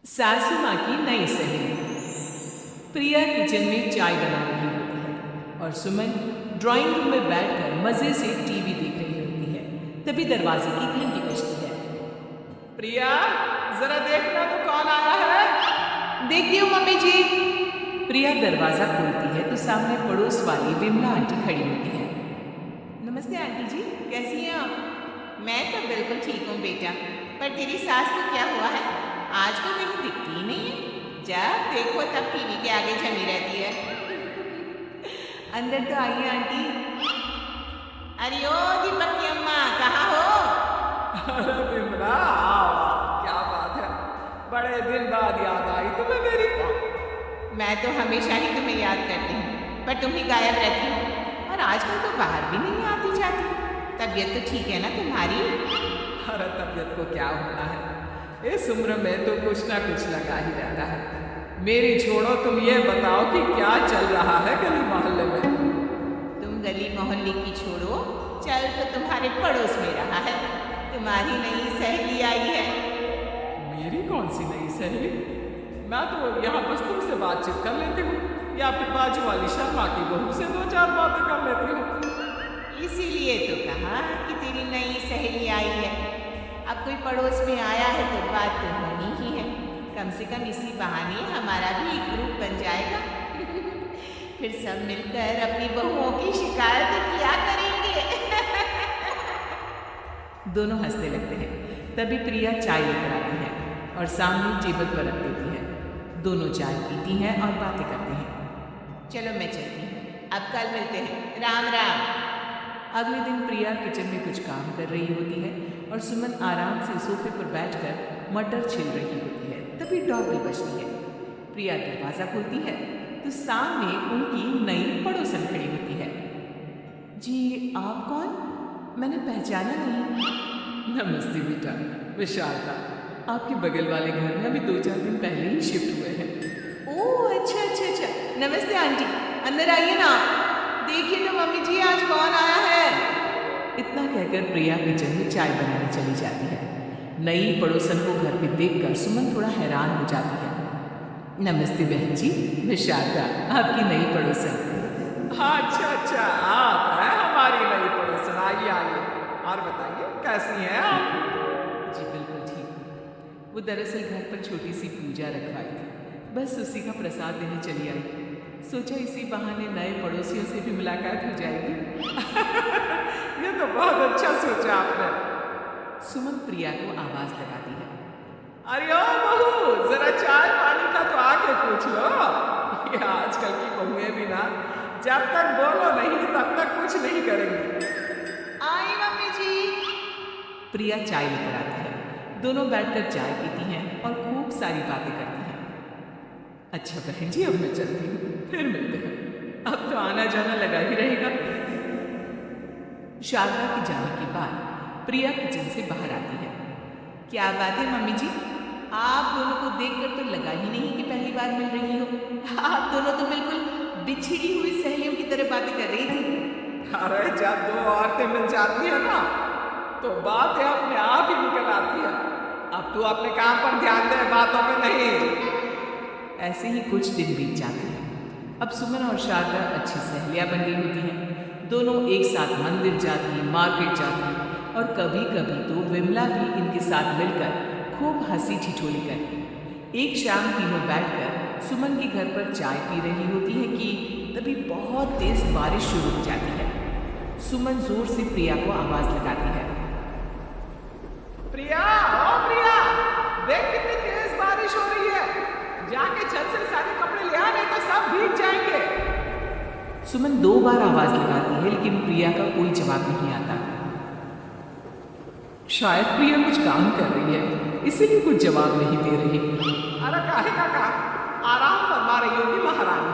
सासू माँ की नई सहेली। प्रिया किचन में चाय बना रही होती है और सुमन ड्राइंग रूम में बैठकर मजे से टीवी देख रही होती है। तभी दरवाजे की घंटी बजती है। प्रिया, जरा देखना तो कौन आया है। देखती हूँ मम्मी जी। प्रिया दरवाजा खोलती है तो सामने पड़ोस वाली विमला आंटी खड़ी होती है। नमस्ते आंटी जी, कैसी हैं आप? मैं तो बिल्कुल ठीक हूँ बेटा, पर तेरी सास को क्या हुआ है? आज तो कहीं दिखती ही नहीं है। जब देखो तब टीवी के आगे जमी रहती है। अंदर तो आइए आंटी। अरे ओ दीपक की अम्मा, कहाँ हो? अरे विमला, आओ आओ, क्या बात है, बड़े दिन बाद याद आई तुम्हें मेरी। मैं तो हमेशा ही तुम्हें याद करती हूँ, पर तुम ही गायब रहती हो और आजकल तो बाहर भी नहीं आती जाती। तबीयत तो ठीक है ना तुम्हारी? अरे तबीयत को क्या होना है, इस उम्र में तो कुछ ना कुछ लगा ही रहता है। मेरी छोड़ो, तुम ये बताओ कि क्या चल रहा है गली मोहल्ले में। तुम गली मोहल्ले की छोड़ो, चल तो तुम्हारे पड़ोस में रहा है। तुम्हारी नई सहेली आई है। मेरी कौन सी नई सहेली? मैं तो यहाँ बस तुमसे बातचीत कर लेती हूँ, या फिर बाजू वाली शर्मा की बहू से दो चार बातें कर लेती हूँ। इसीलिए तो कहा कि तेरी नई सहेली आई है। अब कोई पड़ोस में आया है तो बात तो होनी ही है। कम से कम इसी बहाने हमारा भी एक ग्रुप बन जाएगा। फिर सब मिलकर अपनी बहुओं की शिकायत किया करेंगे। दोनों हंसने लगते हैं। तभी प्रिया चाय लेकर आती है और सामने टेबल पर रख देती है। दोनों चाय पीती हैं और बातें करते हैं। चलो मैं चलती हूँ, अब कल मिलते हैं। राम राम। अगले दिन प्रिया किचन में कुछ काम कर रही होती है और सुमन आराम से सोफे पर बैठकर मटर छिल रही होती है। तभी डॉबल बजती है। प्रिया दरवाजा खोलती है तो सामने उनकी नई पड़ोसन खड़ी होती है। जी, आप कौन? मैंने पहचाना नहीं। नमस्ते बेटा, विशालता। आपके बगल वाले घर में अभी 2-4 दिन पहले ही शिफ्ट हुए हैं। ओह अच्छा अच्छा अच्छा, नमस्ते आंटी, अंदर आइए ना। देखिए तो मम्मी जी, आज कौन आया है। इतना कहकर प्रिया किचन में चाय बनाने चली जाती है। नई पड़ोसन को घर में देखकर सुमन थोड़ा हैरान हो जाती है। नमस्ते बहन जी, विशालता आपकी नई पड़ोसन। हाँ, अच्छा अच्छा, आप हैं हमारी नई पड़ोसन। आइए आइए, और बताइए कैसी हैं आप? जी बिल्कुल ठीक हूँ। वो दरअसल घर पर छोटी सी पूजा रखवाई थी, बस उसी का प्रसाद देने चली आई। सोचा इसी बहाने नए पड़ोसियों से भी मुलाकात हो जाएगी। ये तो बहुत अच्छा सोचा आपने। सुमन प्रिया को आवाज लगाती है। अरे ओ बहू, जरा चाय पानी का तो आके पूछ लो। ये आजकल की बहुएं भी ना, जब तक बोलो नहीं तब तक कुछ नहीं करेंगी। आई मम्मी जी। प्रिया चाय लेकर आती है। दोनों बैठकर चाय पीती हैं और खूब सारी बातें करती हैं। अच्छा बहन जी, अब मैं चलती हूँ, फिर मिलते हैं। अब तो आना जाना लगा ही रहेगा। शारदा के जाने के बाद प्रिया किचन से बाहर आती है। क्या बात है मम्मी जी, आप दोनों को देखकर तो लगा ही नहीं कि पहली बार मिल रही हो। आप दोनों तो बिल्कुल बिछड़ी हुई सहेलियों की तरह बातें कर रही थी। अरे जब दो औरतें मिल जाती है ना, तो बातें अपने आप ही निकल आती है। अब तू अपने काम पर ध्यान दे, बातों में नहीं। ऐसे ही कुछ दिन बीत जाते हैं। अब सुमन और शारदा अच्छी सहेलियां बन गई होती हैं। दोनों एक साथ मंदिर जाती, मार्केट जाती और कभी कभी तो विमला भी इनके साथ मिलकर खूब हंसी ठिठोली करती। एक शाम तीनों बैठकर सुमन के घर पर चाय पी रही होती है कि तभी बहुत तेज बारिश शुरू हो जाती है। सुमन जोर से प्रिया को आवाज लगाती है। प्रिया, ओ प्रिया, देख कितनी तेज बारिश हो रही है। जाके छत से सारे कपड़े ले आ, नहीं तो सब भीग जाएंगे। सुमन 2 बार आवाज लगाती है लेकिन प्रिया का कोई जवाब नहीं आता। शायद प्रिया कुछ काम कर रही है, इसीलिए कुछ जवाब नहीं दे रही। अरे काहे का काम, आराम फरमा रही होगी महारानी।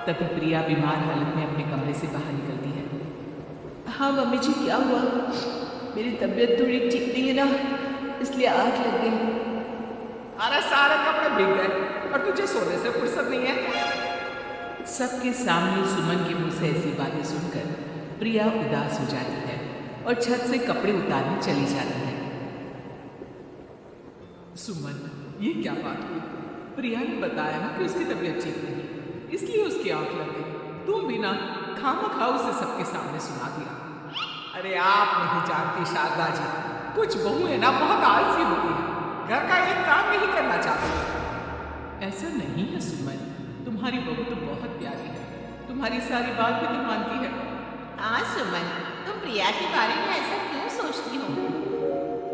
तभी प्रिया बीमार हालत में अपने कमरे से बाहर निकलती है। हाँ मम्मी जी, क्या हुआ? मेरी तबीयत थोड़ी ठीक नहीं है ना, इसलिए आग लग गई। अरे सारे कपड़े भीग गए और तुझे सोने से फुर्सत नहीं है। सबके सामने सुमन के मुंह से ऐसी बातें सुनकर प्रिया उदास हो जाती है और छत से कपड़े उतारने चली जाती है। सुमन, ये क्या बात हुई? प्रिया ने बताया ना कि उसकी तबीयत ठीक नहीं, इसलिए उसकी आंख लग गई। तुम भी ना खामखा उसे सबके सामने सुना दिया। अरे आप नहीं जानती शारदा जी, कुछ बहुएं ना बहुत आलसी होती हैं, घर का एक काम नहीं करना चाहती। ऐसा नहीं है सुमन, तुम्हारी बहू तो बहुत प्यारी है, तुम्हारी सारी बात भी तो मानती है। हाँ सुमन, तुम प्रिया के बारे में ऐसा क्यों सोचती हो?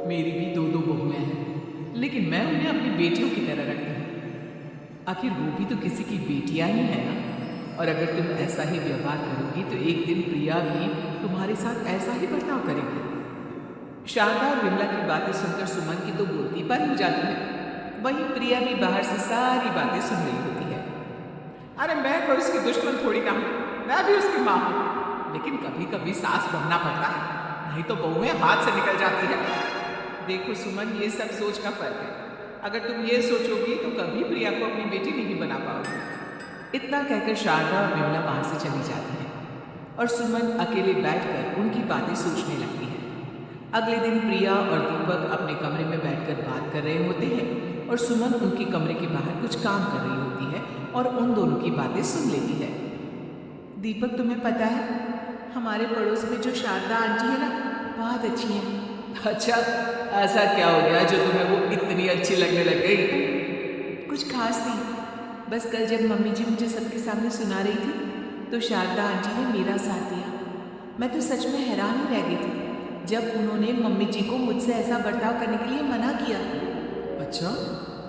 मेरी भी दो दो बहुएं हैं, लेकिन मैं उन्हें अपनी बेटियों की तरह रखती हूँ। आखिर वो भी तो किसी की बेटियां ही है ना। और अगर तुम ऐसा ही व्यवहार करोगी तो एक दिन प्रिया भी तुम्हारे साथ ऐसा ही बर्ताव करेगी। शारदा और विमला की बातें सुनकर सुमन की तो बोलती पर हो जाती है, वहीं प्रिया भी बाहर से सारी बातें सुन रही होती है। अरे मैं कोई उसकी दुश्मन थोड़ी ना हूँ, मैं भी उसकी माँ हूँ, लेकिन कभी कभी सास बनना पड़ता है, नहीं तो बहुएं हाथ से निकल जाती है। देखो सुमन, ये सब सोच का फर्क है। अगर तुम ये सोचोगी तो कभी प्रिया को अपनी बेटी नहीं बना पाओगी। इतना कहकर शारदा और विमला वहां से चली जाती है और सुमन अकेले बैठकर उनकी बातें सोचने लगती है। अगले दिन प्रिया और दीपक अपने कमरे में बैठकर बात कर रहे होते हैं और सुमन उनके कमरे के बाहर कुछ काम कर रही होती है और उन दोनों की बातें सुन लेती है। दीपक, तुम्हें पता है हमारे पड़ोस में जो शारदा आंटी है ना, बहुत अच्छी है। अच्छा, ऐसा क्या हो गया जो तुम्हें वो इतनी अच्छी लगने लग गई? कुछ खास नहीं, बस कल जब मम्मी जी मुझे सबके सामने सुना रही थी तो शारदा आंटी ने मेरा साथ दिया। मैं तो सच में हैरान ही रह गई थी जब उन्होंने मम्मी जी को मुझसे ऐसा बर्ताव करने के लिए मना किया। अच्छा,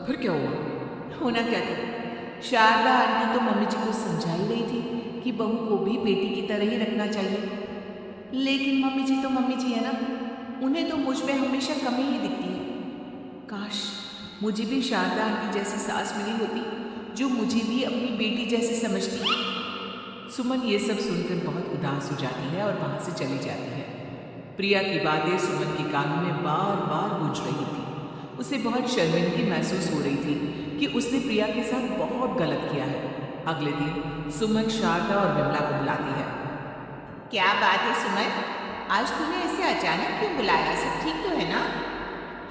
फिर क्या हुआ? होना क्या था, शारदा आंटी तो मम्मी जी को समझा ही रही थी कि बहू को भी बेटी की तरह ही रखना चाहिए, लेकिन मम्मी जी तो मम्मी जी है ना, उन्हें तो मुझ में हमेशा कमी ही दिखती है। काश मुझे भी शारदा आंटी जैसी सास मिली होती जो मुझे भी अपनी बेटी जैसे समझती। सुमन ये सब सुनकर बहुत उदास हो जाती है और वहां से चली जाती है। प्रिया की बातें सुमन के कानों में बार बार गूंज रही थी। उसे बहुत शर्मिंदगी महसूस हो रही थी कि उसने प्रिया के साथ बहुत गलत किया है। अगले दिन सुमन शारदा और विमला को बुलाती है। क्या बात है सुमन, आज तूने ऐसे अचानक क्यों बुलाया? सब ठीक तो है ना?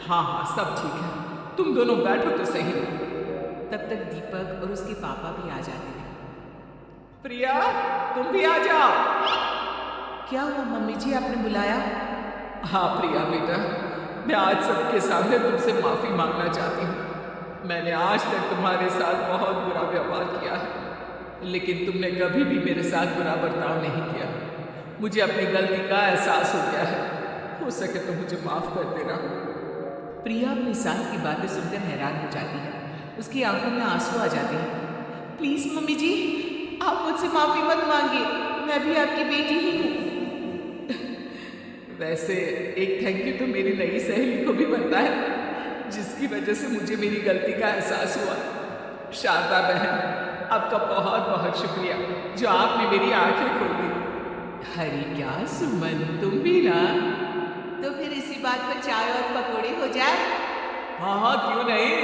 हाँ हाँ, सब ठीक है, तुम दोनों बैठो तो सही। तब तक दीपक और उसके पापा भी आ जाते हैं। प्रिया, तुम भी आ जाओ। क्या हुआ मम्मी जी, आपने बुलाया? हाँ प्रिया बेटा, मैं आज सबके सामने तुमसे माफी मांगना चाहती हूँ। मैंने आज तक तुम्हारे साथ बहुत बुरा व्यवहार किया है, लेकिन तुमने कभी भी मेरे साथ बुरा बर्ताव नहीं किया। मुझे अपनी गलती का एहसास हो गया है, हो सके तो मुझे माफ कर देना। प्रिया अपनी सास की बातें सुनकर हैरान हो जाती है, उसकी आंखों में आंसू आ जाते हैं। प्लीज मम्मी जी, आप मुझसे माफी मत मांगिए, मैं भी आपकी बेटी ही हूँ। वैसे एक थैंक यू तो मेरी नई सहेली को भी बनता है, जिसकी वजह से मुझे मेरी गलती का एहसास हुआ। शारदा बहन, आपका बहुत बहुत शुक्रिया जो आपने मेरी आंखें खोल दी। अरे क्या सुमन, तुम भी ना। तो फिर इसी बात पर चाय और पकौड़े हो जाए? हाँ हाँ, क्यों नहीं।